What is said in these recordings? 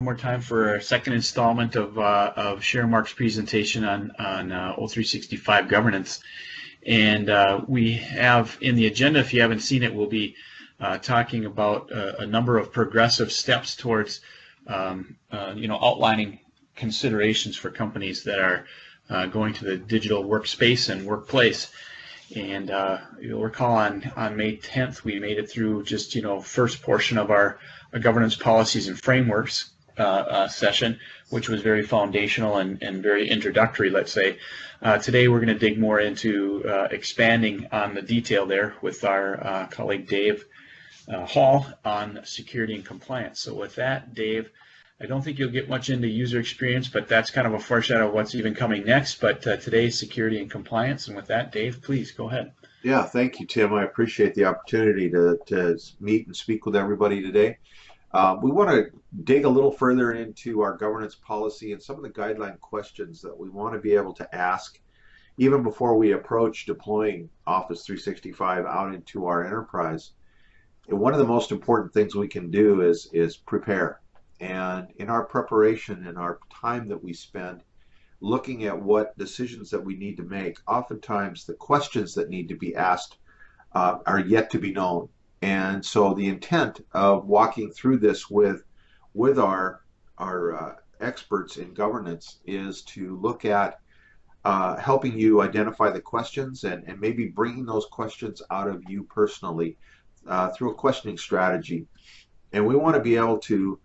more time for our second installment of Sharon Mark's presentation on O365 governance. And we have in the agenda, if you haven't seen it, we'll be talking about a number of progressive steps towards outlining considerations for companies that are going to the digital workspace and workplace. And you'll recall on May 10th, we made it through just, first portion of our governance policies and frameworks session, which was very foundational and very introductory, let's say. Today, we're going to dig more into expanding on the detail there with our colleague Dave Hall on security and compliance. So with that, Dave, I don't think you'll get much into user experience, but that's kind of a foreshadow of what's even coming next. But today's security and compliance. And with that, Dave, please go ahead. Yeah, thank you, Tim. I appreciate the opportunity to meet and speak with everybody today. We want to dig a little further into our governance policy and some of the guideline questions that we want to be able to ask even before we approach deploying Office 365 out into our enterprise. And one of the most important things we can do is prepare. And in our preparation and our time that we spend looking at what decisions that we need to make, oftentimes the questions that need to be asked are yet to be known. And so the intent of walking through this with our experts in governance is to look at helping you identify the questions and maybe bringing those questions out of you personally through a questioning strategy. And we want to be able to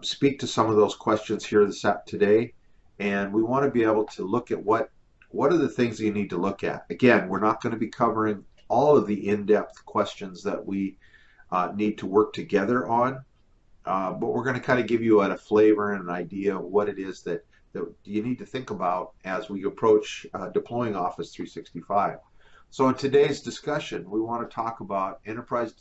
speak to some of those questions here today, and we want to be able to look at what are the things that you need to look at. Again, we're not going to be covering all of the in-depth questions that we need to work together on, but we're going to kind of give you a flavor and an idea of what it is that you need to think about as we approach deploying Office 365. So in today's discussion, we want to talk about enterprise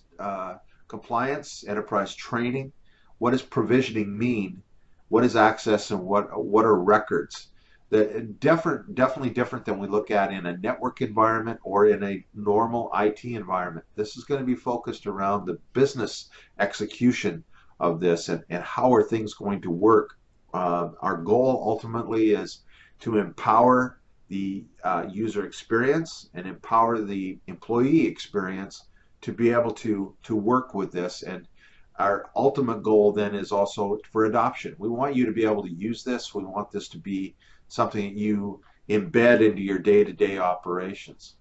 compliance, enterprise training. What does provisioning mean? What is access, and what are records? Definitely different than we look at in a network environment or in a normal IT environment. This is going to be focused around the business execution of this and how are things going to work. Our goal ultimately is to empower the user experience and empower the employee experience to be able to work with this. And our ultimate goal then is also for adoption. We want you to be able to use this. We want this to be something that you embed into your day-to-day operations.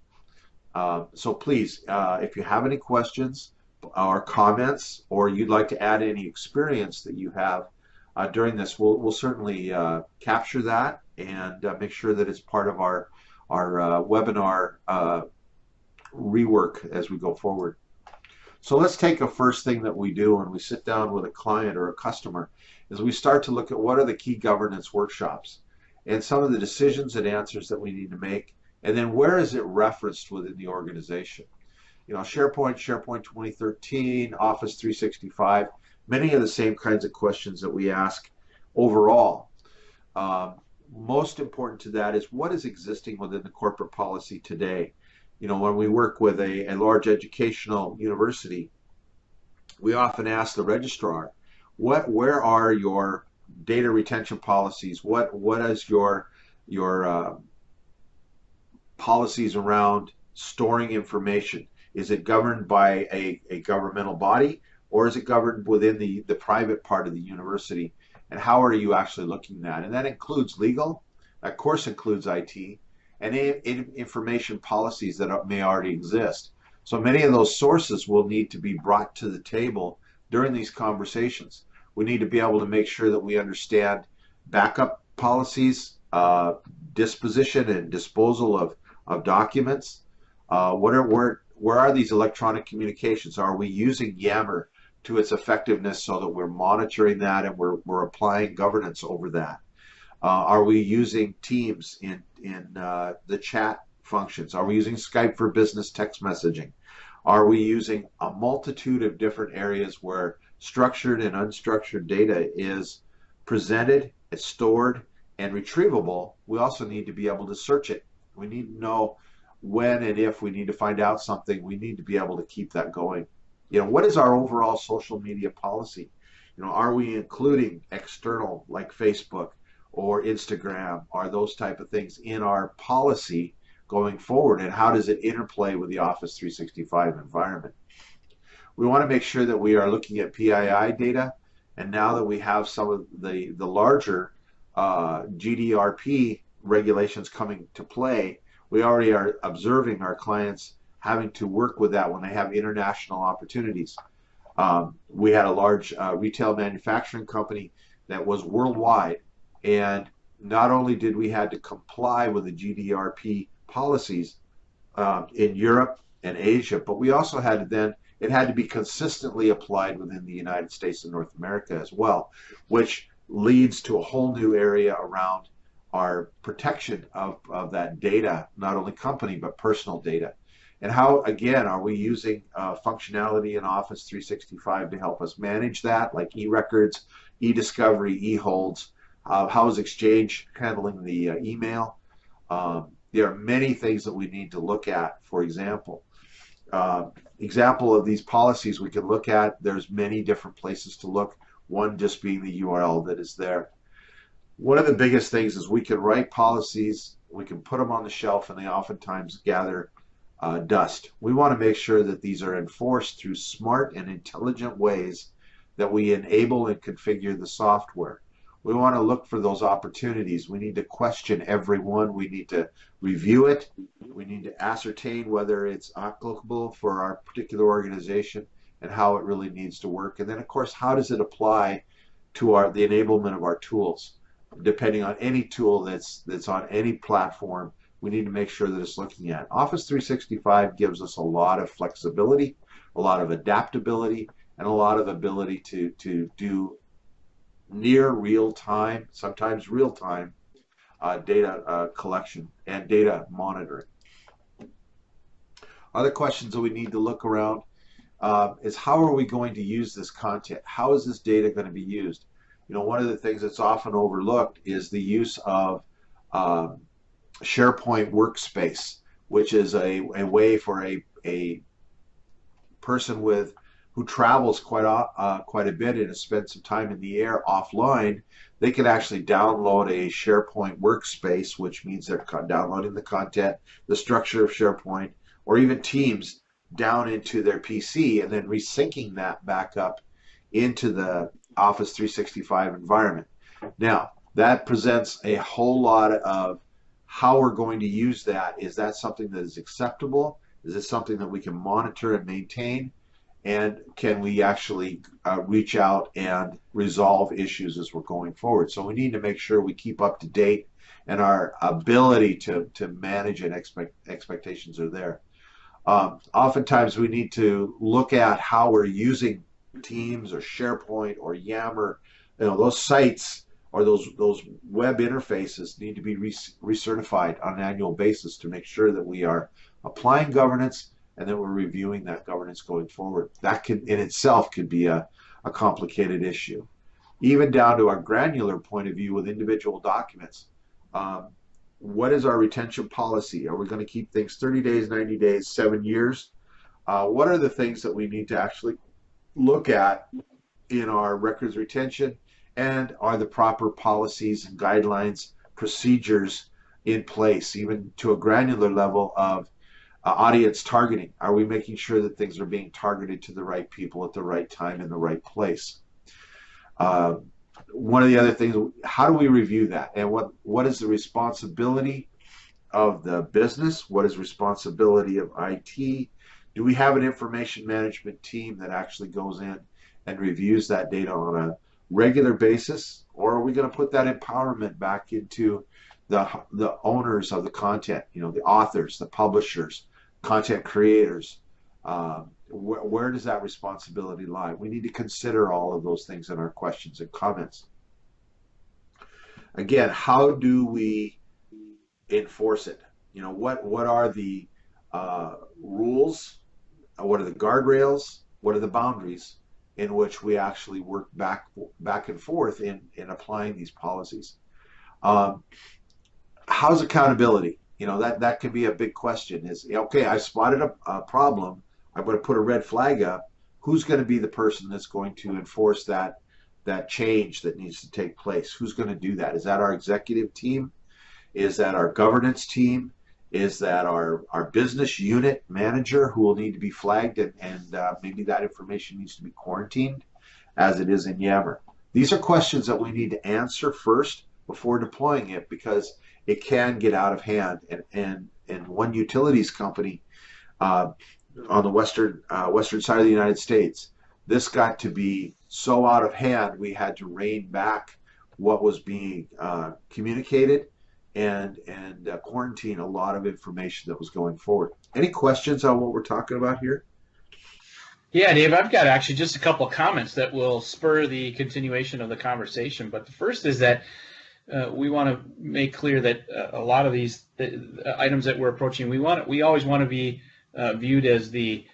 So please, if you have any questions or comments, or you'd like to add any experience that you have during this, we'll certainly capture that and make sure that it's part of our webinar rework as we go forward. So let's take a first thing that we do when we sit down with a client or a customer is we start to look at what are the key governance workshops and some of the decisions and answers that we need to make, and then where is it referenced within the organization. SharePoint 2013, Office 365, many of the same kinds of questions that we ask overall. Most important to that is what is existing within the corporate policy today. When we work with a large educational university, we often ask the registrar, where are your data retention policies? What is your policies around storing information? Is it governed by a governmental body, or is it governed within the private part of the university? And how are you actually looking at that? And that includes legal, of course includes IT, and information policies that may already exist. So many of those sources will need to be brought to the table during these conversations. We need to be able to make sure that we understand backup policies, disposition and disposal of documents. Where are these electronic communications? Are we using Yammer to its effectiveness so that we're monitoring that and we're applying governance over that? Are we using Teams in the chat functions? Are we using Skype for business text messaging? Are we using a multitude of different areas where structured and unstructured data is presented, it's stored, and retrievable? We also need to be able to search it. We need to know when and if we need to find out something, we need to be able to keep that going. What is our overall social media policy? Are we including external like Facebook or Instagram or those type of things in our policy going forward? And how does it interplay with the Office 365 environment? We want to make sure that we are looking at PII data. And now that we have some of the larger GDRP regulations coming to play, we already are observing our clients having to work with that when they have international opportunities. We had a large retail manufacturing company that was worldwide, and not only did we had to comply with the GDRP policies in Europe and Asia, but we also had to then, it had to be consistently applied within the United States and North America as well, which leads to a whole new area around our protection of that data, not only company, but personal data. And how, again, are we using functionality in Office 365 to help us manage that, like e-records, e-discovery, e-holds? How is Exchange handling the email? There are many things that we need to look at. For example, example of these policies we can look at, there's many different places to look, one just being the URL that is there. One of the biggest things is we can write policies, we can put them on the shelf, and they oftentimes gather dust. We want to make sure that these are enforced through smart and intelligent ways that we enable and configure the software. We want to look for those opportunities. We need to question every one. We need to review it. We need to ascertain whether it's applicable for our particular organization and how it really needs to work. And then, of course, how does it apply to the enablement of our tools? Depending on any tool that's on any platform, we need to make sure that it's looking at. Office 365 gives us a lot of flexibility, a lot of adaptability, and a lot of ability to do near real-time, sometimes real-time data collection and data monitoring. Other questions that we need to look around is how are we going to use this content? How is this data going to be used? One of the things that's often overlooked is the use of SharePoint workspace, which is a way for a person who travels quite a bit and has spent some time in the air offline. They can actually download a SharePoint workspace, which means they're downloading the content, the structure of SharePoint, or even Teams down into their PC and then resyncing that back up into the Office 365 environment. Now, that presents a whole lot of how we're going to use that. Is that something that is acceptable? Is it something that we can monitor and maintain? And can we actually reach out and resolve issues as we're going forward? So we need to make sure we keep up to date and our ability to manage and expectations are there. Oftentimes we need to look at how we're using Teams or SharePoint or Yammer. Those sites or those web interfaces need to be recertified on an annual basis to make sure that we are applying governance and then we're reviewing that governance going forward. That can in itself could be a complicated issue. Even down to our granular point of view with individual documents. What is our retention policy? Are we going to keep things 30 days, 90 days, 7 years? What are the things that we need to actually look at in our records retention, and are the proper policies and guidelines, procedures in place, even to a granular level of audience targeting? Are we making sure that things are being targeted to the right people at the right time in the right place? One of the other things, how do we review that? And what is the responsibility of the business? What is responsibility of IT? Do we have an information management team that actually goes in and reviews that data on a regular basis? Or are we going to put that empowerment back into the owners of the content, the authors, the publishers, content creators? Where does that responsibility lie? We need to consider all of those things in our questions and comments. Again, how do we enforce it? What are the rules? What are the guardrails? What are the boundaries in which we actually work back and forth in applying these policies? How's accountability? That could be a big question. Is, okay, I spotted a problem. I'm going to put a red flag up. Who's going to be the person that's going to enforce that that change that needs to take place? Who's going to do that? Is that our executive team? Is that our governance team? Is that our business unit manager who will need to be flagged, and maybe that information needs to be quarantined as it is in Yammer? These are questions that we need to answer first before deploying it, because it can get out of hand. And one utilities company on the western side of the United States, this got to be so out of hand, we had to rein back what was being communicated and quarantine a lot of information that was going forward. Any questions on what we're talking about here? Yeah, Dave, I've got actually just a couple of comments that will spur the continuation of the conversation. But the first is that we want to make clear that a lot of these items that we're approaching, we always want to be viewed as the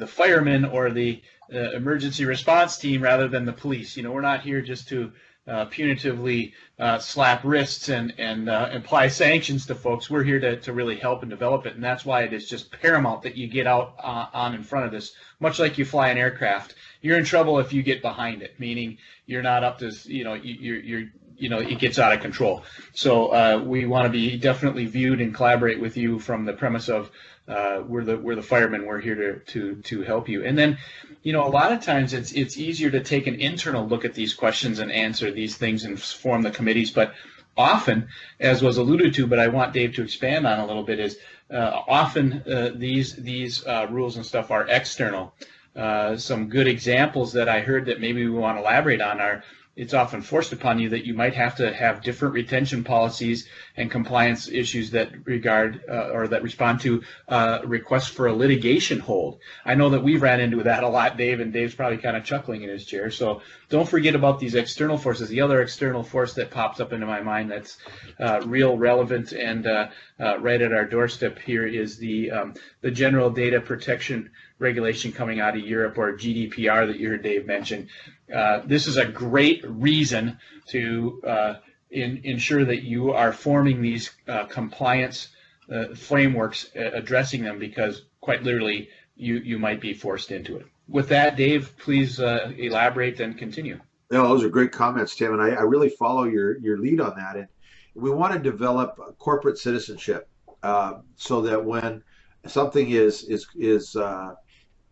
firemen or the emergency response team rather than the police. You know, we're not here just to punitively slap wrists and apply sanctions to folks. We're here to really help and develop it, and that's why it is just paramount that you get out on in front of this. Much like you fly an aircraft, you're in trouble if you get behind it, meaning you're not up to, it gets out of control. So we want to be definitely viewed and collaborate with you from the premise of we're the firemen. We're here to help you. And then, a lot of times it's easier to take an internal look at these questions and answer these things and form the committees. But often, as was alluded to, but I want Dave to expand on a little bit, is often these rules and stuff are external. Some good examples that I heard that maybe we want to elaborate on are, it's often forced upon you that you might have to have different retention policies and compliance issues that regard or that respond to requests for a litigation hold. I know that we've ran into that a lot, Dave, and Dave's probably kind of chuckling in his chair. So don't forget about these external forces. The other external force that pops up into my mind that's real relevant and right at our doorstep here is the General Data Protection Regulation coming out of Europe, or GDPR, that you heard Dave mention. This is a great reason to ensure that you are forming these compliance frameworks, addressing them, because quite literally you might be forced into it. With that, Dave, please elaborate and continue. No, those are great comments, Tim, and I really follow your lead on that. And we want to develop corporate citizenship so that when something is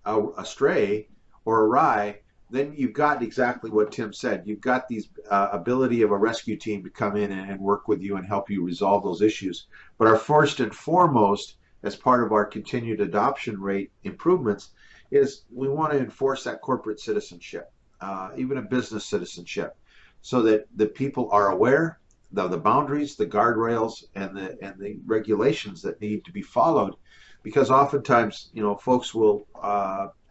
astray or awry, then you've got exactly what Tim said. You've got these ability of a rescue team to come in and work with you and help you resolve those issues. But our first and foremost, as part of our continued adoption rate improvements, is we want to enforce that corporate citizenship, even a business citizenship, so that the people are aware of the boundaries, the guardrails, and the regulations that need to be followed. Because oftentimes, folks will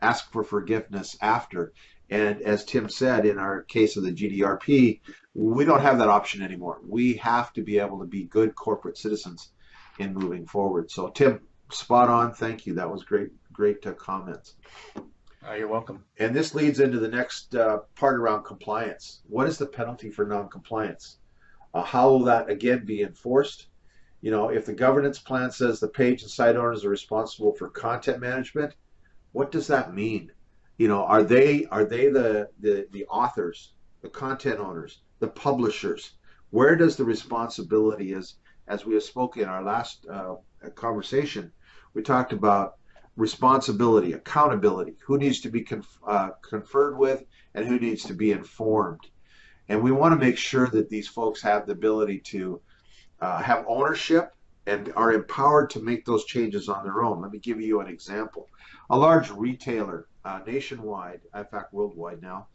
ask for forgiveness after. And as Tim said, in our case of the GDRP, we don't have that option anymore. We have to be able to be good corporate citizens in moving forward. So Tim, spot on. Thank you. That was great comments. You're welcome. And this leads into the next part around compliance. What is the penalty for non-compliance? How will that, again, be enforced? If the governance plan says the page and site owners are responsible for content management, what does that mean? Are they the authors, the content owners, the publishers? Where does the responsibility is? As we have spoken in our last conversation, we talked about responsibility, accountability, who needs to be conferred with and who needs to be informed. And we want to make sure that these folks have the ability to have ownership and are empowered to make those changes on their own. Let me give you an example. A large retailer nationwide, in fact worldwide now,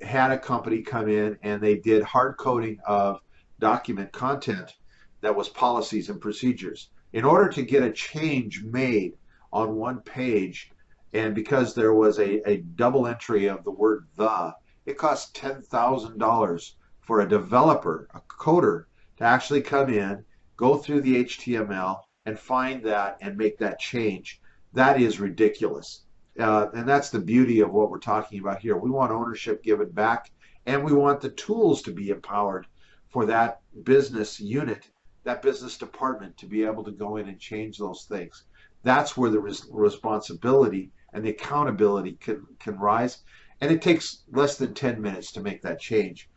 had a company come in and they did hard coding of document content that was policies and procedures. In order to get a change made on one page, and because there was a double entry of the word "the," it cost $10,000 for a developer, a coder, to actually come in, go through the HTML and find that and make that change. That is ridiculous. And that's the beauty of what we're talking about here. We want ownership given back, and we want the tools to be empowered for that business unit, that business department, to be able to go in and change those things. That's where the responsibility and the accountability can rise. And it takes less than 10 minutes to make that change.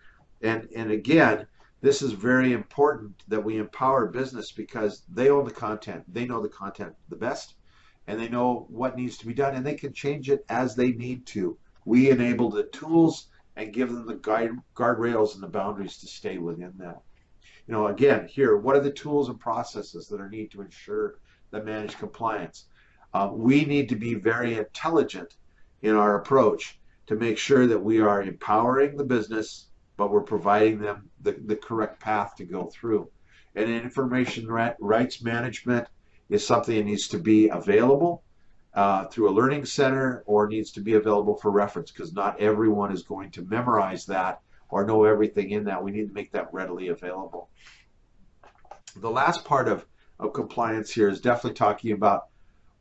And again, this is very important that we empower business because they own the content. They know the content the best, and they know what needs to be done, and they can change it as they need to. We enable the tools and give them the guardrails and the boundaries to stay within that. Again, here, what are the tools and processes that are needed to ensure that manage compliance? We need to be very intelligent in our approach to make sure that we are empowering the business, but we're providing them the correct path to go through. And information rights management is something that needs to be available through a learning center or needs to be available for reference, because not everyone is going to memorize that or know everything in that. We need to make that readily available. The last part of compliance here is definitely talking about,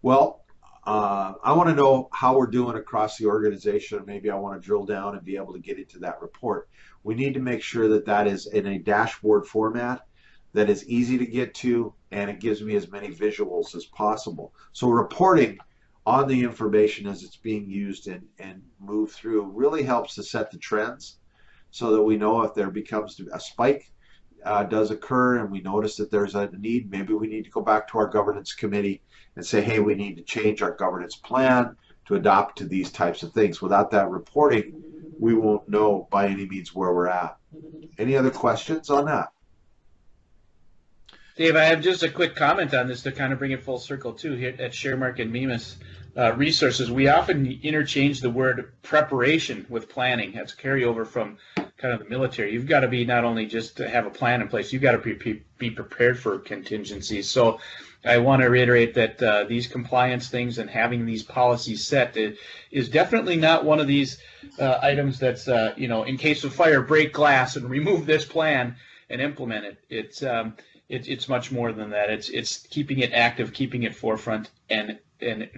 well, I want to know how we're doing across the organization. Maybe I want to drill down and be able to get into that report. We need to make sure that that is in a dashboard format that is easy to get to, and it gives me as many visuals as possible. So reporting on the information as it's being used and moved through really helps to set the trends so that we know if there becomes a spike does occur and we notice that there's a need. Maybe we need to go back to our governance committee and say, hey, we need to change our governance plan to adopt to these types of things. Without that reporting, we won't know by any means where we're at. Any other questions on that? Dave, I have just a quick comment on this to kind of bring it full circle too. Here at ShareMark and Mimas Resources, we often interchange the word preparation with planning. That's carryover from kind of the military. You've got to be not only just to have a plan in place, you've got to be prepared for contingencies. So I want to reiterate that these compliance things and having these policies set is definitely not one of these items that's, in case of fire, break glass and remove this plan and implement it. It's much more than that. It's keeping it active, keeping it forefront, and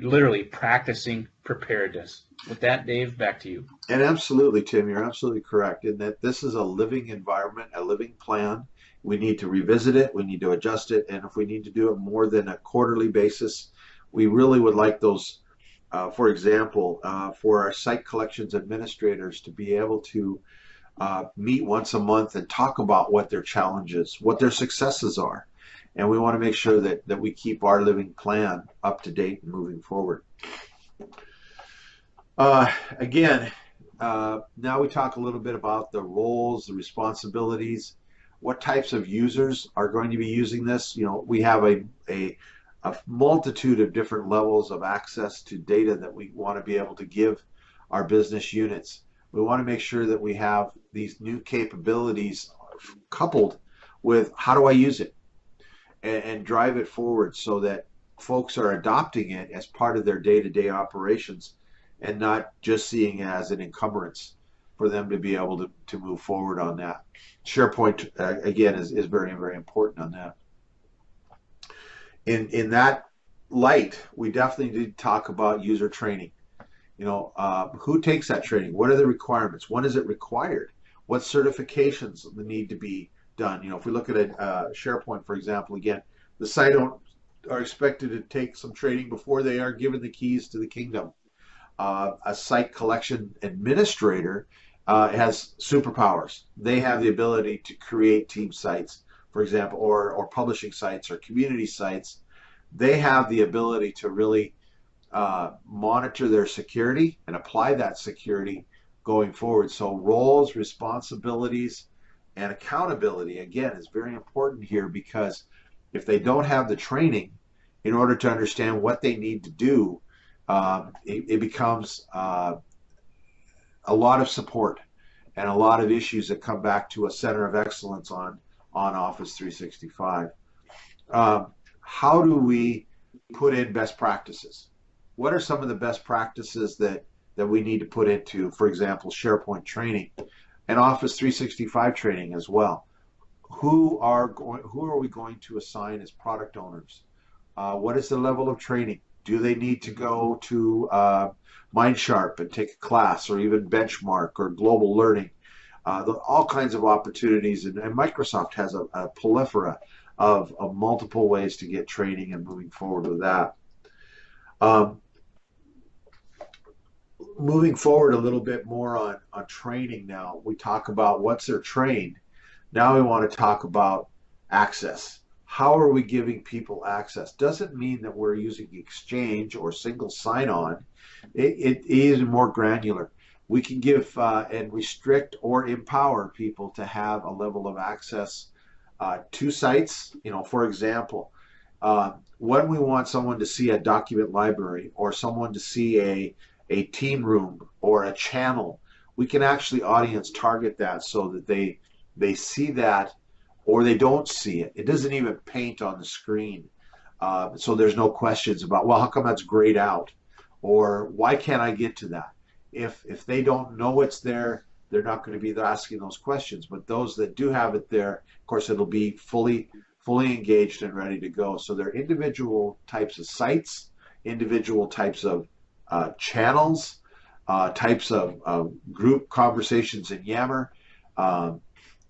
literally practicing preparedness. With that, Dave, back to you. And absolutely, Tim, you're absolutely correct in that this is a living environment, a living plan. We need to revisit it, we need to adjust it, and if we need to do it more than a quarterly basis, we really would like those, for example, for our site collections administrators to be able to meet once a month and talk about what their challenges, what their successes are. And we want to make sure that we keep our living plan up to date and moving forward. Again, now we talk a little bit about the roles, the responsibilities, what types of users are going to be using this. We have a multitude of different levels of access to data that we want to be able to give our business units. We want to make sure that we have these new capabilities coupled with how do I use it and drive it forward so that folks are adopting it as part of their day-to-day operations and not just seeing it as an encumbrance for them to be able to move forward on that. SharePoint, again, is very, very important on that. In that light, we definitely need to talk about user training. Who takes that training? What are the requirements? When is it required? What certifications need to be done? If we look at a SharePoint, for example, again, the site owners are expected to take some training before they are given the keys to the kingdom. A site collection administrator has superpowers. They have the ability to create team sites, for example, or publishing sites or community sites. They have the ability to really monitor their security and apply that security going forward. So roles, responsibilities, and accountability, again, is very important here, because if they don't have the training in order to understand what they need to do, it becomes a lot of support and a lot of issues that come back to a center of excellence on Office 365. How do we put in best practices? What are some of the best practices that we need to put into, for example, SharePoint training and Office 365 training as well? Who are we going to assign as product owners? What is the level of training? Do they need to go to MindSharp and take a class, or even Benchmark or Global Learning? All kinds of opportunities, and Microsoft has a plethora of multiple ways to get training and moving forward with that. moving forward a little bit more on training now. We talk about once they're trained, now we want to talk about access. How are we giving people access? Doesn't mean that we're using exchange or single sign-on. It is more granular. We can give and restrict or empower people to have a level of access to sites. You know, for example, when we want someone to see a document library or someone to see a team room or a channel, we can actually audience target that so that they see that or they don't see it. It doesn't even paint on the screen. So there's no questions about, well, how come that's grayed out? Or why can't I get to that? If they don't know it's there, they're not going to be asking those questions. But those that do have it there, of course, it'll be fully engaged and ready to go. So they're individual types of sites, individual types of channels, types of group conversations in Yammer. Um,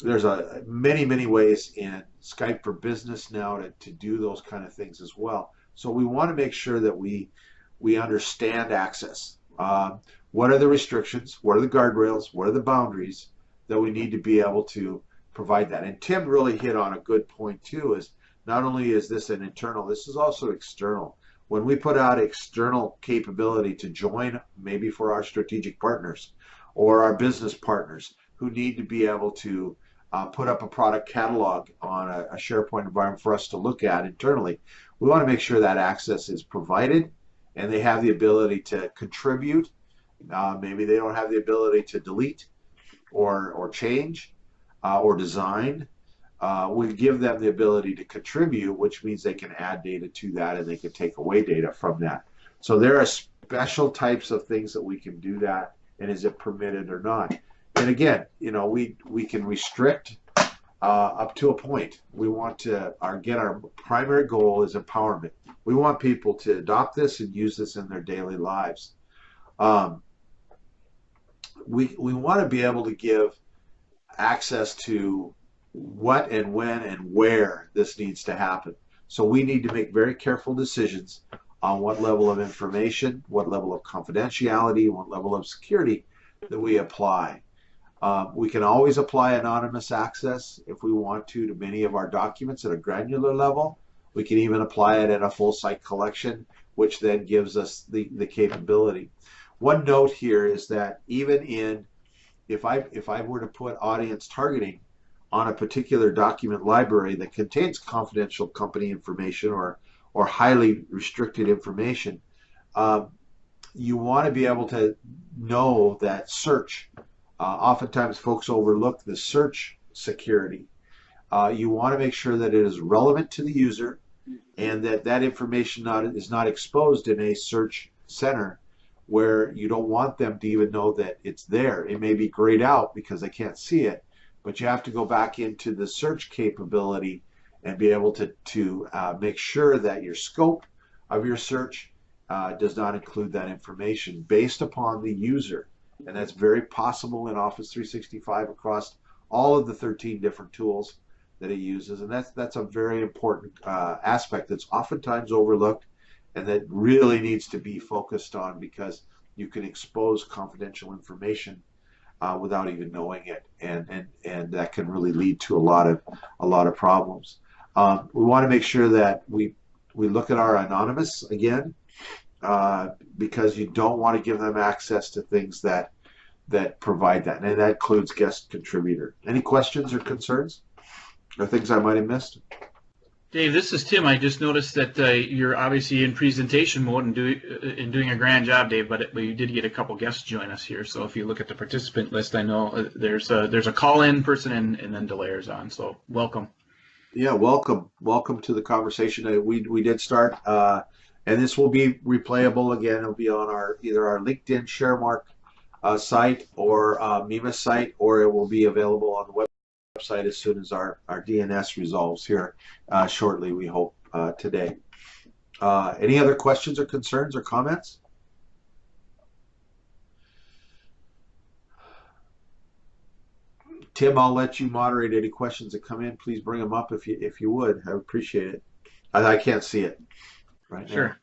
there's many ways in Skype for Business now to do those kind of things as well. So we want to make sure that we understand access. What are the restrictions? What are the guardrails? What are the boundaries that we need to be able to provide that? And Tim really hit on a good point too, is not only is this an internal, this is also external. When we put out external capability to join, maybe for our strategic partners or our business partners who need to be able to put up a product catalog on a SharePoint environment for us to look at internally, we want to make sure that access is provided and they have the ability to contribute. Maybe they don't have the ability to delete or change or design. We give them the ability to contribute, which means they can add data to that and they can take away data from that. So there are special types of things that we can do that, and is it permitted or not? And again, you know, we can restrict up to a point. We want to, our primary goal is empowerment. We want people to adopt this and use this in their daily lives. We want to be able to give access to what and when and where this needs to happen. So we need to make very careful decisions on what level of information, what level of confidentiality, what level of security that we apply. We can always apply anonymous access if we want to many of our documents at a granular level. We can even apply it at a full site collection, which then gives us the capability. One note here is that even in, if I were to put audience targeting on a particular document library that contains confidential company information or highly restricted information, you want to be able to know that search. Oftentimes folks overlook the search security. You want to make sure that it is relevant to the user and that information is not exposed in a search center where you don't want them to even know that it's there. It may be grayed out because they can't see it, but you have to go back into the search capability and be able to make sure that your scope of your search does not include that information based upon the user. And that's very possible in Office 365 across all of the 13 different tools that it uses. And that's a very important aspect that's oftentimes overlooked and that really needs to be focused on, because you can expose confidential information without even knowing it, and that can really lead to a lot of problems. We want to make sure that we look at our anonymous again, because you don't want to give them access to things that provide that, and that includes guest contributor. Any questions or concerns or things I might have missed? Dave, this is Tim. I just noticed that you're obviously in presentation mode and doing a grand job, Dave. But you did get a couple guests join us here. So if you look at the participant list, I know there's a call-in person and then Delaire's on. So welcome. Yeah, welcome to the conversation. We did start, and this will be replayable again. It'll be on either our LinkedIn ShareMark site or Mima's site, or it will be available on the website as soon as our DNS resolves here shortly, we hope, today. Any other questions or concerns or comments? Tim, I'll let you moderate any questions that come in. Please bring them up if you would. I appreciate it. I can't see it right now. Sure.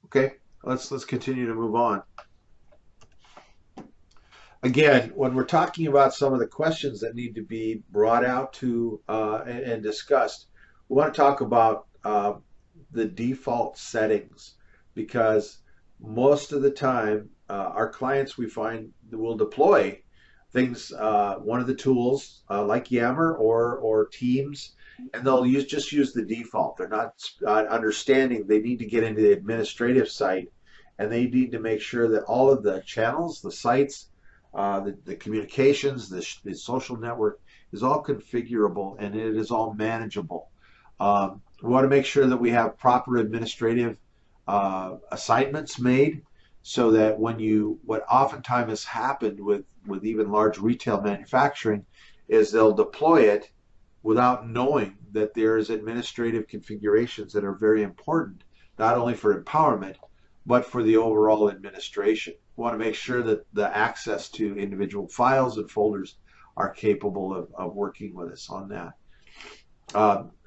Okay, let's continue to move on. again, when we're talking about some of the questions that need to be brought out to and discussed, we want to talk about the default settings because most of the time, our clients we find will deploy things, one of the tools like Yammer or Teams, and they'll just use the default. They're not understanding they need to get into the administrative site, and they need to make sure that all of the channels, the sites, the communications, the social network is all configurable and it is all manageable. We want to make sure that we have proper administrative assignments made so that what oftentimes has happened with even large retail manufacturing is they'll deploy it without knowing that there's administrative configurations that are very important, not only for empowerment, but for the overall administration. We want to make sure that the access to individual files and folders are capable of working with us on that.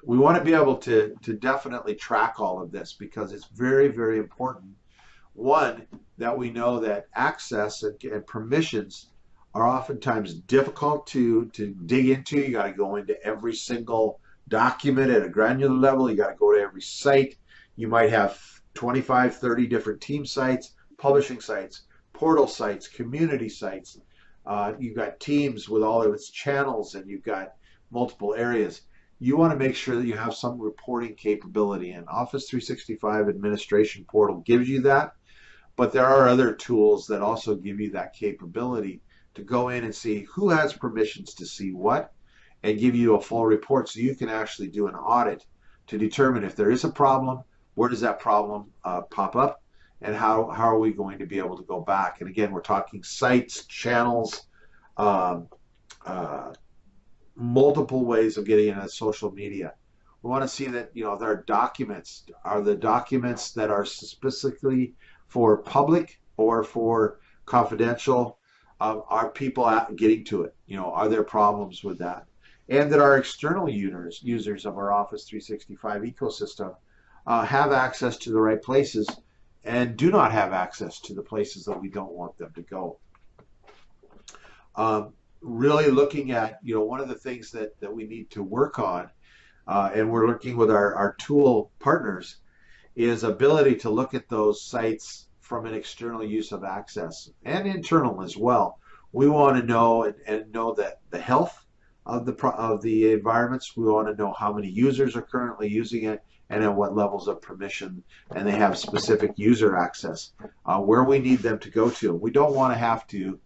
We want to be able to definitely track all of this because it's very, very important. One, that we know that access and permissions are oftentimes difficult to dig into. You got to go into every single document at a granular level. You got to go to every site. You might have 25, 30 different team sites, publishing sites, portal sites, community sites. You've got Teams with all of its channels, and you've got multiple areas. You want to make sure that you have some reporting capability, and Office 365 Administration Portal gives you that, but there are other tools that also give you that capability to go in and see who has permissions to see what and give you a full report so you can actually do an audit to determine if there is a problem, where does that problem pop up, and how are we going to be able to go back. And again, we're talking sites, channels, um, uh, multiple ways of getting into social media. We want to see that, there are documents. Are the documents that are specifically for public or for confidential? Are people getting to it? Are there problems with that? And that our external users of our Office 365 ecosystem have access to the right places and do not have access to the places that we don't want them to go. Really looking at, one of the things that we need to work on, and we're looking with our tool partners, is ability to look at those sites from an external use of access and internal as well. We want to know and know that the health of the environments. We want to know how many users are currently using it and at what levels of permission, and they have specific user access, where we need them to go to. We don't want to have to,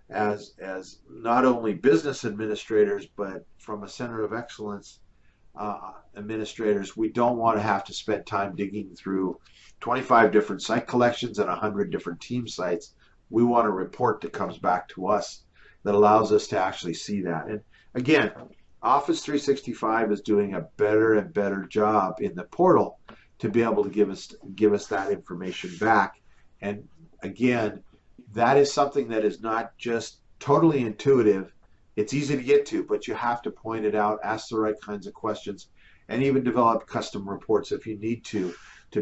as not only business administrators, but from a center of excellence administrators, we don't want to have to spend time digging through 25 different site collections and 100 different team sites. We want a report that comes back to us that allows us to actually see that. And again, Office 365 is doing a better and better job in the portal to be able to give us that information back. And again, that is something that is not just totally intuitive. It's easy to get to, but you have to point it out, ask the right kinds of questions, and even develop custom reports if you need to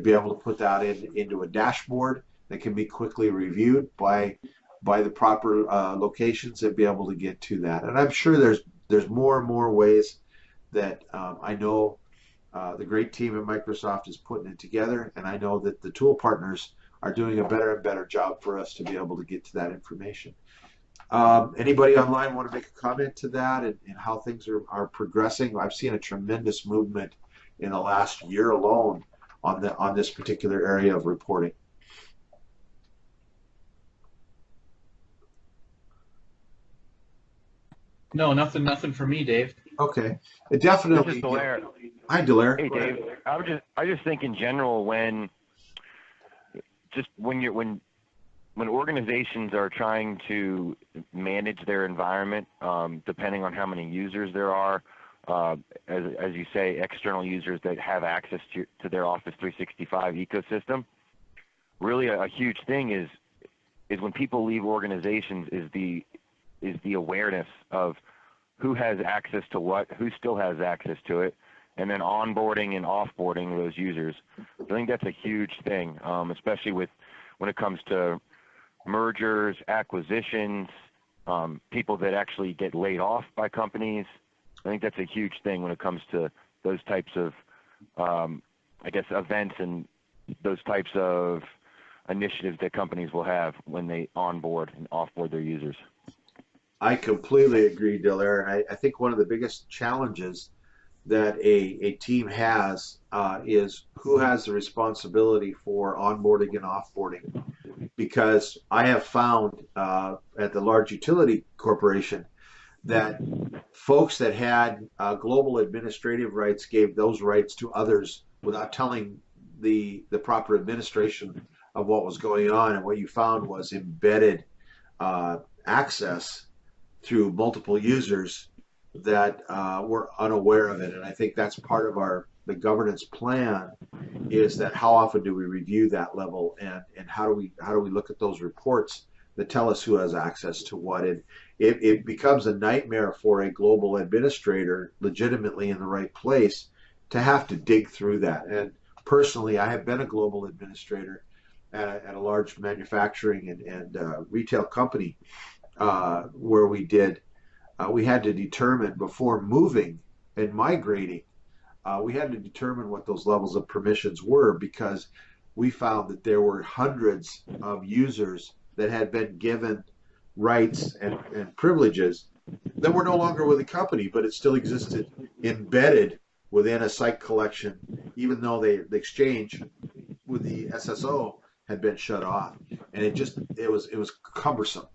be able to put that into a dashboard that can be quickly reviewed by the proper locations and be able to get to that. And I'm sure there's more and more ways that I know the great team at Microsoft is putting it together, and I know that the tool partners are doing a better and better job for us to be able to get to that information. Anybody online want to make a comment to that and how things are progressing? I've seen a tremendous movement in the last year alone on this particular area of reporting. No, nothing for me, Dave. Okay, it definitely. This is Delaire. Hi, Delaire. Hey, Dave. I just think in general when organizations are trying to manage their environment, depending on how many users there are, as you say, external users that have access to their Office 365 ecosystem, really a huge thing is when people leave organizations is the awareness of who has access to what, who still has access to it, and then onboarding and offboarding those users. I think that's a huge thing, especially when it comes to mergers, acquisitions, people that actually get laid off by companies. I think that's a huge thing when it comes to those types of, I guess, events and those types of initiatives that companies will have when they onboard and offboard their users. I completely agree, Delaire. I think one of the biggest challenges that a team has is who has the responsibility for onboarding and offboarding. Because I have found at the large utility corporation that folks that had global administrative rights gave those rights to others without telling the proper administration of what was going on. And what you found was embedded access through multiple users that were unaware of it. And I think that's part of the governance plan, is that how often do we review that level, and how do we look at those reports that tell us who has access to what. And it becomes a nightmare for a global administrator legitimately in the right place to have to dig through that. And personally, I have been a global administrator at a large manufacturing and retail company where we had to determine before moving and migrating, we had to determine what those levels of permissions were, because we found that there were hundreds of users that had been given rights and privileges that were no longer with the company, but it still existed embedded within a site collection, even though the exchange with the SSO had been shut off. And it was cumbersome.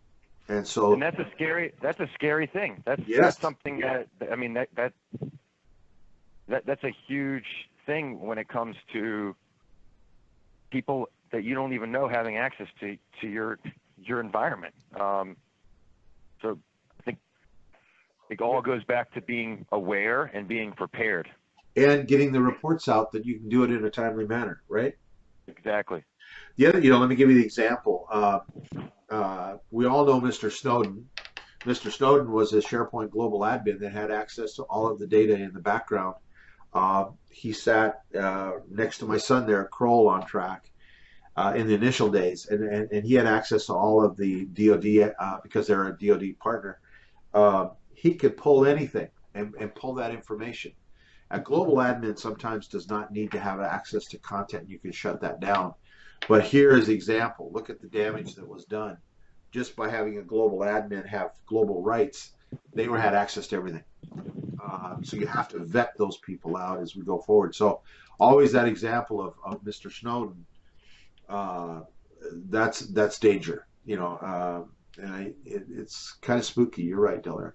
And that's a scary thing. That's something that, I mean, that's a huge thing when it comes to people that you don't even know having access to your environment. So I think it all goes back to being aware and being prepared. And getting the reports out that you can do it in a timely manner, right? Exactly. The other, let me give you the example. We all know Mr. Snowden. Mr. Snowden was a SharePoint global admin that had access to all of the data in the background. He sat next to my son there at Kroll on track in the initial days, and he had access to all of the DoD because they're a DoD partner. He could pull anything and pull that information. A global admin sometimes does not need to have access to content. You can shut that down. But here is the example. Look at the damage that was done just by having a global admin have global rights. They had access to everything. So you have to vet those people out as we go forward. So always that example of Mr. Snowden, that's danger, and it's kind of spooky. You're right, Delaire.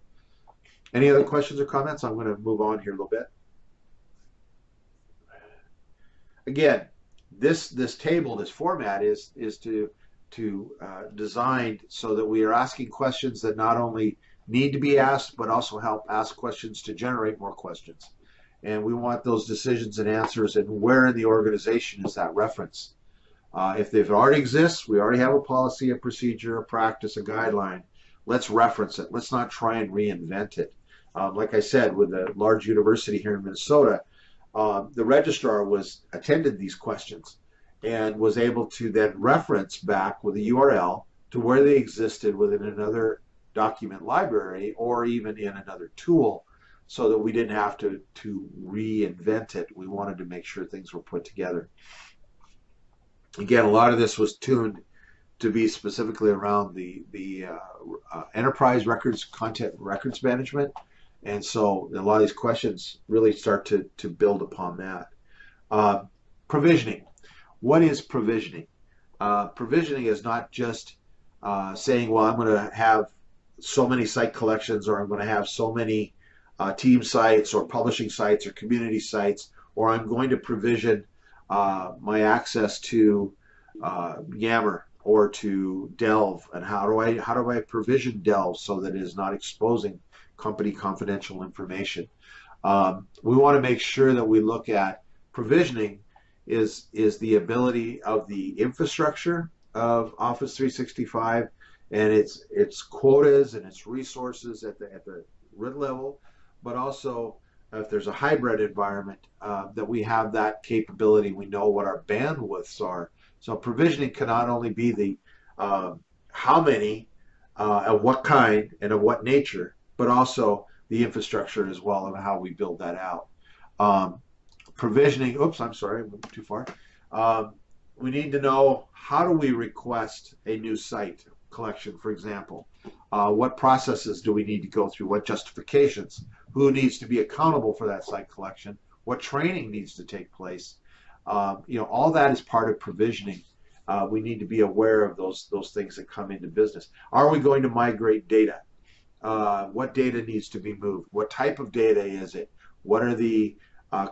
Any other questions or comments? I'm going to move on here a little bit. Again, this table, this format is designed so that we are asking questions that not only need to be asked, but also help ask questions to generate more questions. And we want those decisions and answers, and where in the organization is that reference? If it already exists, we already have a policy, a procedure, a practice, a guideline. Let's reference it. Let's not try and reinvent it. Like I said, with a large university here in Minnesota, the registrar attended these questions and was able to then reference back with a URL to where they existed within another document library or even in another tool, so that we didn't have to reinvent it. We wanted to make sure things were put together. Again, a lot of this was tuned to be specifically around the enterprise records, content records management. And so a lot of these questions really start to build upon that. Provisioning. What is provisioning? Provisioning is not just saying, well, I'm going to have so many site collections, or I'm going to have so many team sites or publishing sites or community sites, or I'm going to provision my access to Yammer or to Delve. And how do I provision Delve so that it is not exposing company confidential information? We want to make sure that we look at provisioning is the ability of the infrastructure of Office 365 and its quotas and its resources at the RID level, but also if there's a hybrid environment, that we have that capability. We know what our bandwidths are. So provisioning can not only be the how many of what kind and of what nature, but also the infrastructure as well and how we build that out. Um, Provisioning, oops, I'm sorry, I went too far. We need to know, how do we request a new site collection, for example? What processes do we need to go through? What justifications? Who needs to be accountable for that site collection? What training needs to take place? All that is part of provisioning. We need to be aware of those things that come into business. Are we going to migrate data? What data needs to be moved? What type of data is it? What are the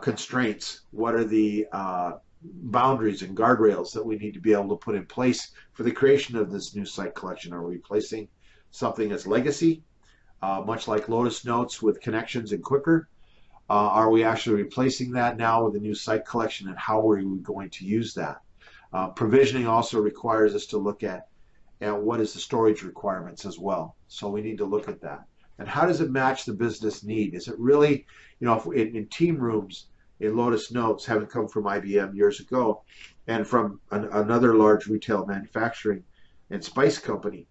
constraints? What are the boundaries and guardrails that we need to be able to put in place for the creation of this new site collection? Are we replacing something that's legacy, much like Lotus Notes with connections and quicker? Are we actually replacing that now with a new site collection, and how are we going to use that? Provisioning also requires us to look at what is the storage requirements as well. So we need to look at that. And how does it match the business need? Is it really, if in team rooms in Lotus Notes, having come from IBM years ago, and from another large retail manufacturing and spice company,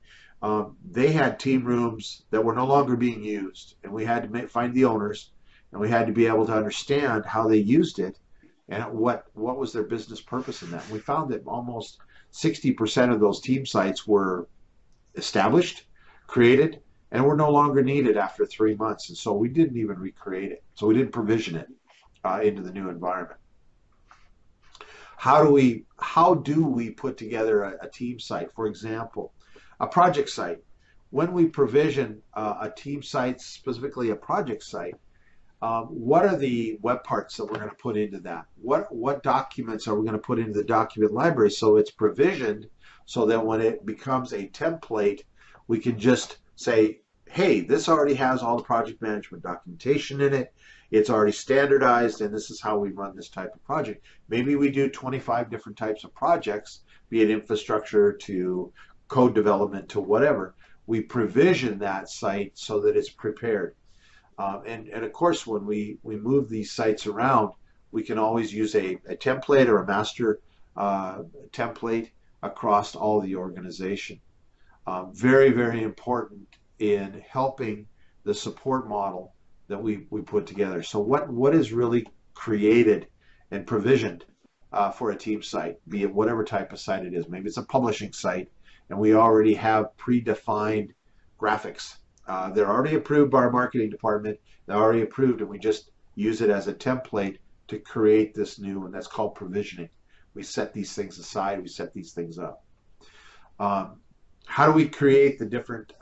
they had team rooms that were no longer being used, and we had to find the owners, and we had to be able to understand how they used it and what was their business purpose in that. And we found that almost 60% of those team sites were established, created, and were no longer needed after 3 months. And so we didn't even recreate it. So we didn't provision it into the new environment. How do we put together a team site? For example, a project site. When we provision a team site, specifically a project site, what are the web parts that we're going to put into that? What documents are we going to put into the document library so it's provisioned, so that when it becomes a template, we can just say, hey, this already has all the project management documentation in it. It's already standardized, and this is how we run this type of project. Maybe we do 25 different types of projects, be it infrastructure to code development to whatever. We provision that site so that it's prepared. And of course, when we move these sites around, we can always use a template or a master template across all the organization. Very, very important in helping the support model that we put together. So what is really created and provisioned for a team site, be it whatever type of site it is. Maybe it's a publishing site, and we already have predefined graphics. They're already approved by our marketing department. They're already approved, and we just use it as a template to create this new, and that's called provisioning. We set these things aside. We set these things up. How do we create the different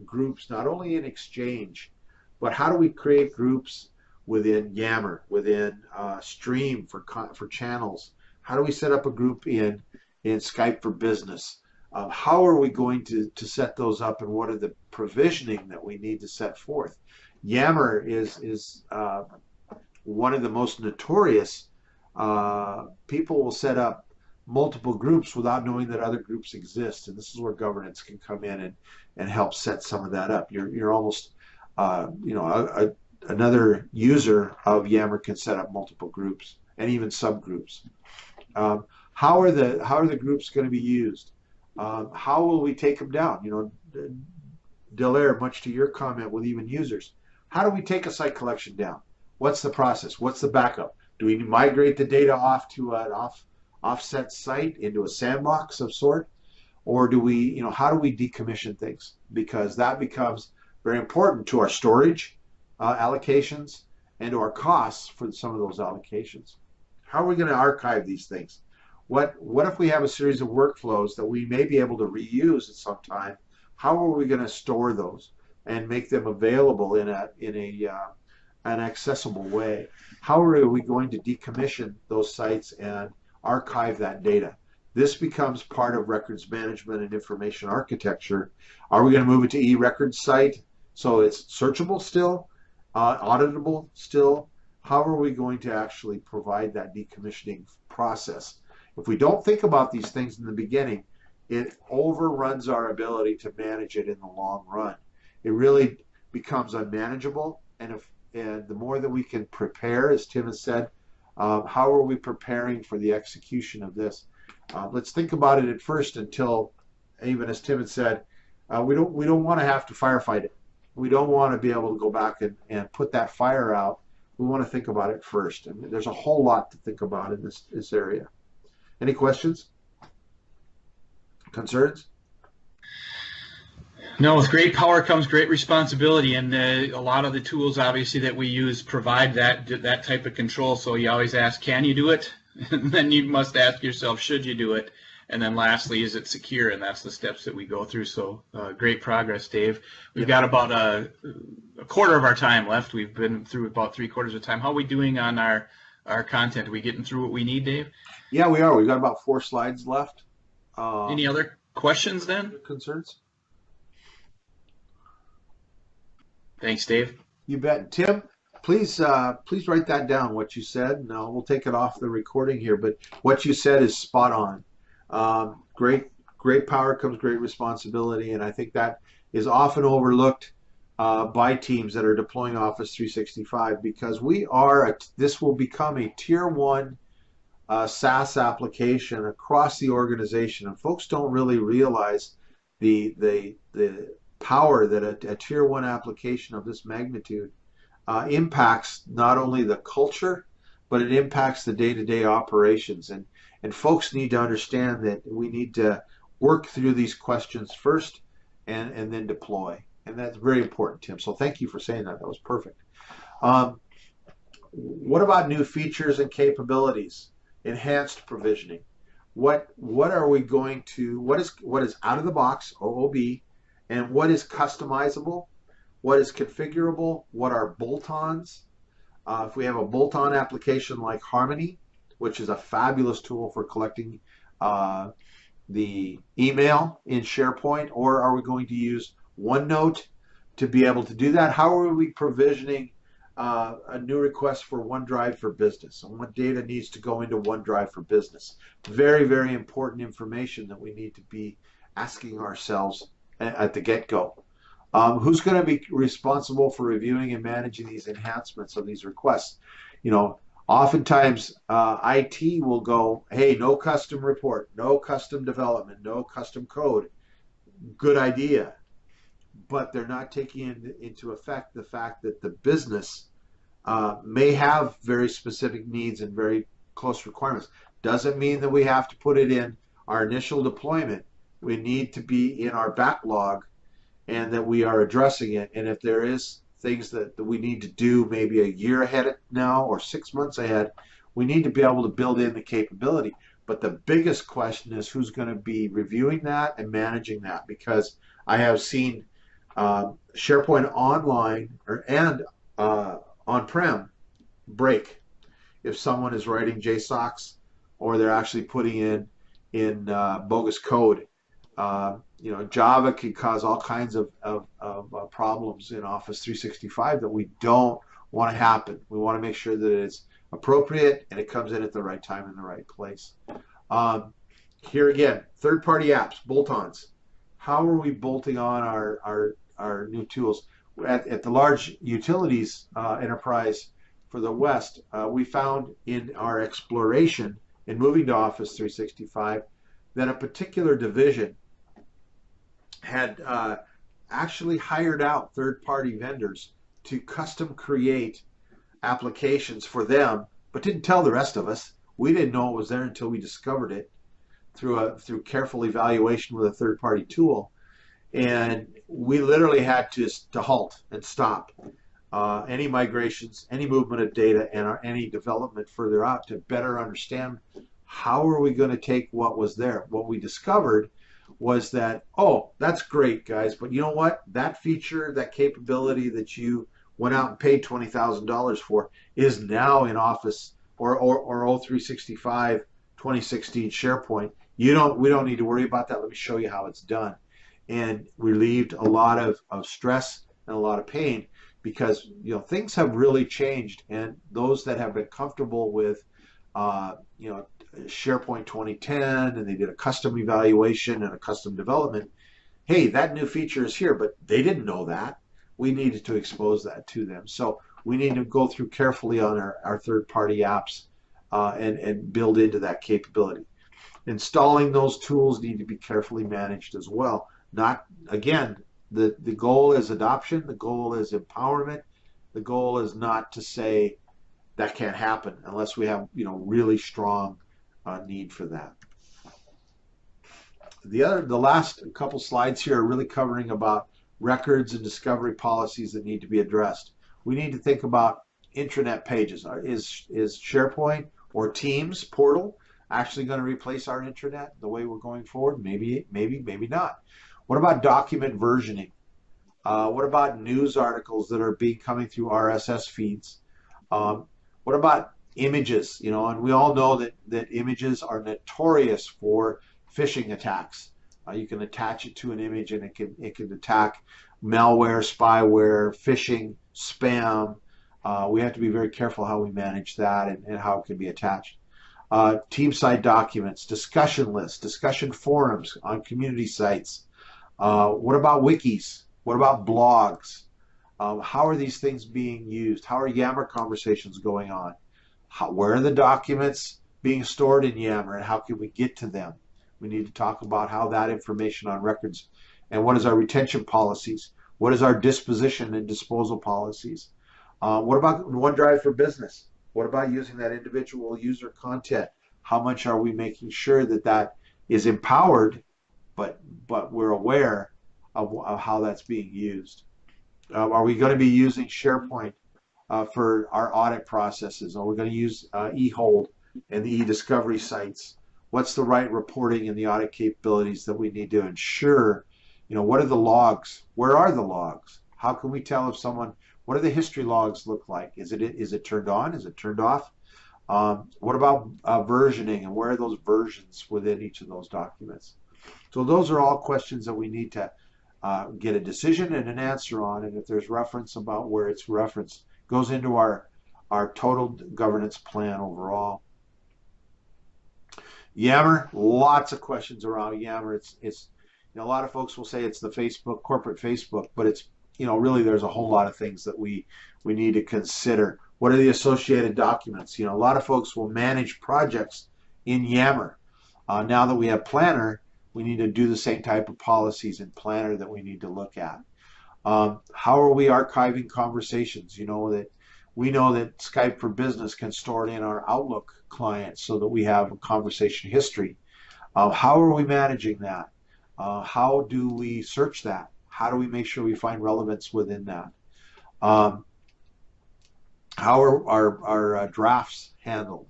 groups, not only in Exchange, but how do we create groups within Yammer, within Stream for channels? How do we set up a group in Skype for Business? How are we going to set those up, and what are the provisioning that we need to set forth? Yammer is one of the most notorious. People will set up multiple groups without knowing that other groups exist, and this is where governance can come in and help set some of that up. You're almost, another user of Yammer can set up multiple groups and even subgroups. How are the groups going to be used? How will we take them down? Delaire, much to your comment with even users, how do we take a site collection down? What's the process? What's the backup? Do we migrate the data off to an offset site into a sandbox of sort? Or do we, how do we decommission things? Because that becomes very important to our storage allocations and to our costs for some of those allocations. How are we going to archive these things? What if we have a series of workflows that we may be able to reuse at some time? How are we going to store those and make them available in an accessible way? How are we going to decommission those sites and archive that data? This becomes part of records management and information architecture. Are we going to move it to e-records site so it's searchable still, auditable still? How are we going to actually provide that decommissioning process? If we don't think about these things in the beginning, it overruns our ability to manage it in the long run. It really becomes unmanageable, and the more that we can prepare, as Tim has said, how are we preparing for the execution of this? Let's think about it at first until, even as Tim had said, We don't want to have to firefight it. We don't want to be able to go back and put that fire out. We want to think about it first. And there's a whole lot to think about in this area. Any questions? Concerns? No, with great power comes great responsibility, and a lot of the tools, obviously, that we use provide that type of control. So you always ask, can you do it? And then you must ask yourself, should you do it? And then lastly, is it secure? And that's the steps that we go through. So great progress, Dave. We've got about a quarter of our time left. We've been through about 3/4 of the time. How are we doing on our content? Are we getting through what we need, Dave? Yeah, we are. We've got about 4 slides left. Any other questions then? Concerns? Thanks, Dave. You bet. Tim, please write that down, what you said. No, we'll take it off the recording here, but what you said is spot on. Great power comes great responsibility, and I think that is often overlooked by teams that are deploying Office 365, because this will become a tier 1 SaaS application across the organization, and folks don't really realize the power that a tier 1 application of this magnitude impacts not only the culture, but it impacts the day-to-day operations. And folks need to understand that we need to work through these questions first and then deploy. And that's very important, Tim. So thank you for saying that. That was perfect. What about new features and capabilities? Enhanced provisioning. What are we going to, what is out of the box, OOB, and what is customizable, what is configurable, what are bolt-ons? If we have a bolt-on application like Harmony, which is a fabulous tool for collecting the email in SharePoint, or are we going to use OneNote to be able to do that? How are we provisioning a new request for OneDrive for Business, and what data needs to go into OneDrive for Business? Very, very important information that we need to be asking ourselves at the get-go. Who's going to be responsible for reviewing and managing these enhancements of these requests? Oftentimes IT will go, hey, no custom report, no custom development, no custom code. Good idea. But they're not taking into effect the fact that the business may have very specific needs and very close requirements. Doesn't mean that we have to put it in our initial deployment. We need to be in our backlog and that we are addressing it. And if there is things that we need to do maybe a year ahead now or 6 months ahead, we need to be able to build in the capability. But the biggest question is who's going to be reviewing that and managing that, because I have seen SharePoint Online and on-prem break if someone is writing JSOX or they're actually putting in bogus code. Java can cause all kinds of problems in Office 365 that we don't want to happen. We want to make sure that it's appropriate and it comes in at the right time in the right place. Here again, third-party apps, bolt-ons. How are we bolting on our new tools? At the large utilities enterprise for the West, we found in our exploration in moving to Office 365 that a particular division had actually hired out third-party vendors to custom create applications for them, but didn't tell the rest of us. We didn't know it was there until we discovered it through careful evaluation with a third-party tool. And we literally had to halt and stop any migrations, any movement of data, and any development further out to better understand how are we going to take what was there. What we discovered was that, oh, that's great, guys, but you know what? That feature, that capability that you went out and paid $20,000 for is now in Office or O365 2016 SharePoint. We don't need to worry about that. Let me show you how it's done. And relieved a lot of stress and a lot of pain, because things have really changed, and those that have been comfortable with SharePoint 2010 and they did a custom evaluation and a custom development, hey, that new feature is here, but they didn't know that. We needed to expose that to them. So we need to go through carefully on our third-party apps and build into that capability. Installing those tools need to be carefully managed as well. Not, again, the goal is adoption, the goal is empowerment, the goal is not to say that can't happen unless we have, really strong need for that. The last couple slides here are really covering about records and discovery policies that need to be addressed. We need to think about intranet pages. Is SharePoint or Teams portal actually going to replace our intranet the way we're going forward? Maybe not. What about document versioning? What about news articles that are coming through RSS feeds? What about images? And we all know that images are notorious for phishing attacks. You can attach it to an image and it can attack malware, spyware, phishing, spam. We have to be very careful how we manage that and how it can be attached. Team site documents, discussion lists, discussion forums on community sites. What about wikis? What about blogs? How are these things being used? How are Yammer conversations going on? Where are the documents being stored in Yammer and how can we get to them? We need to talk about how that information on records and what is our retention policies? What is our disposition and disposal policies? What about OneDrive for Business? What about using that individual user content? How much are we making sure that that is empowered, but we're aware of how that's being used? Are we going to be using SharePoint for our audit processes? Are we going to use eHold and the eDiscovery sites? What's the right reporting and the audit capabilities that we need to ensure? What are the logs? Where are the logs? How can we tell if someone, what do the history logs look like? Is it turned on? Is it turned off? What about versioning, and where are those versions within each of those documents? So those are all questions that we need to get a decision and an answer on, and if there's reference about where it's referenced, goes into our total governance plan overall. Yammer, lots of questions around Yammer. It's a lot of folks will say it's the corporate Facebook, but it's really there's a whole lot of things that we need to consider. What are the associated documents? A lot of folks will manage projects in Yammer. Now that we have Planner, we need to do the same type of policies in Planner that we need to look at. How are we archiving conversations? We know that Skype for Business can store it in our Outlook client so that we have a conversation history. How are we managing that? How do we search that? How do we make sure we find relevance within that? How are our drafts handled?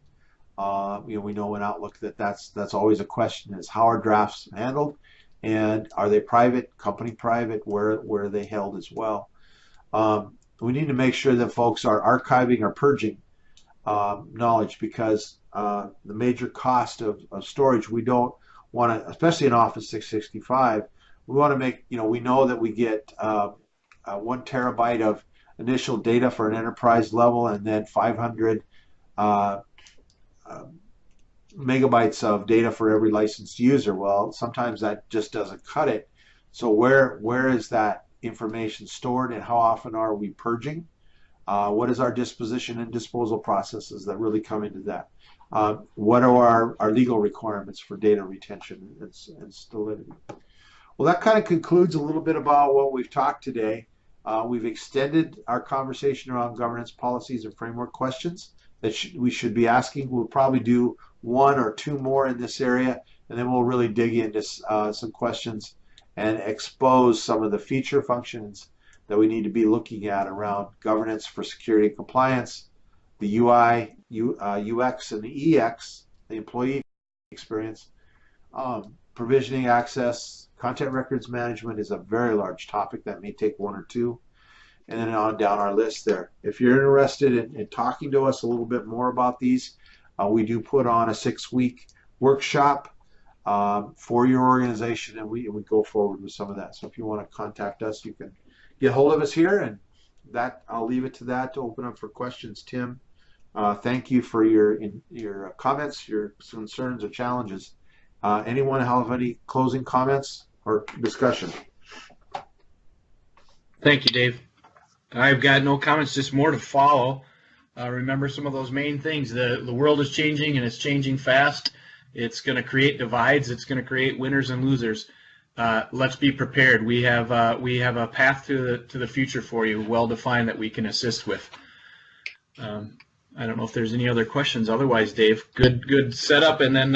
We know in Outlook that's always a question: is how are drafts handled, and are they private, company private? Where are they held as well? We need to make sure that folks are archiving or purging knowledge, because the major cost of storage, we don't want to, especially in Office 365, we want to make, we know that we get 1 terabyte of initial data for an enterprise level, and then 500 megabytes of data for every licensed user. Well, sometimes that just doesn't cut it. So where is that information stored, and how often are we purging? What is our disposition and disposal processes that really come into that? What are our legal requirements for data retention and stability? Well, that kind of concludes a little bit about what we've talked today. We've extended our conversation around governance policies and framework questions that we should be asking. We'll probably do 1 or 2 more in this area, and then we'll really dig into some questions and expose some of the feature functions that we need to be looking at around governance for security and compliance, the UI, UX, and the EX, the employee experience, provisioning access, content records management is a very large topic that may take 1 or 2, and then on down our list there. If you're interested in talking to us a little bit more about these, we do put on a 6-week workshop for your organization, and we go forward with some of that. So if you want to contact us, you can get hold of us here, and that I'll leave it to that to open up for questions. Tim, thank you for your comments, your concerns or challenges. Anyone have any closing comments or discussion? Thank you, Dave. I've got no comments, just more to follow. Remember some of those main things. The world is changing, and it's changing fast. It's going to create divides. It's going to create winners and losers. let's be prepared. We have a path to the future for you, well defined, that we can assist with. I don't know if there's any other questions. Otherwise, Dave, good setup, and then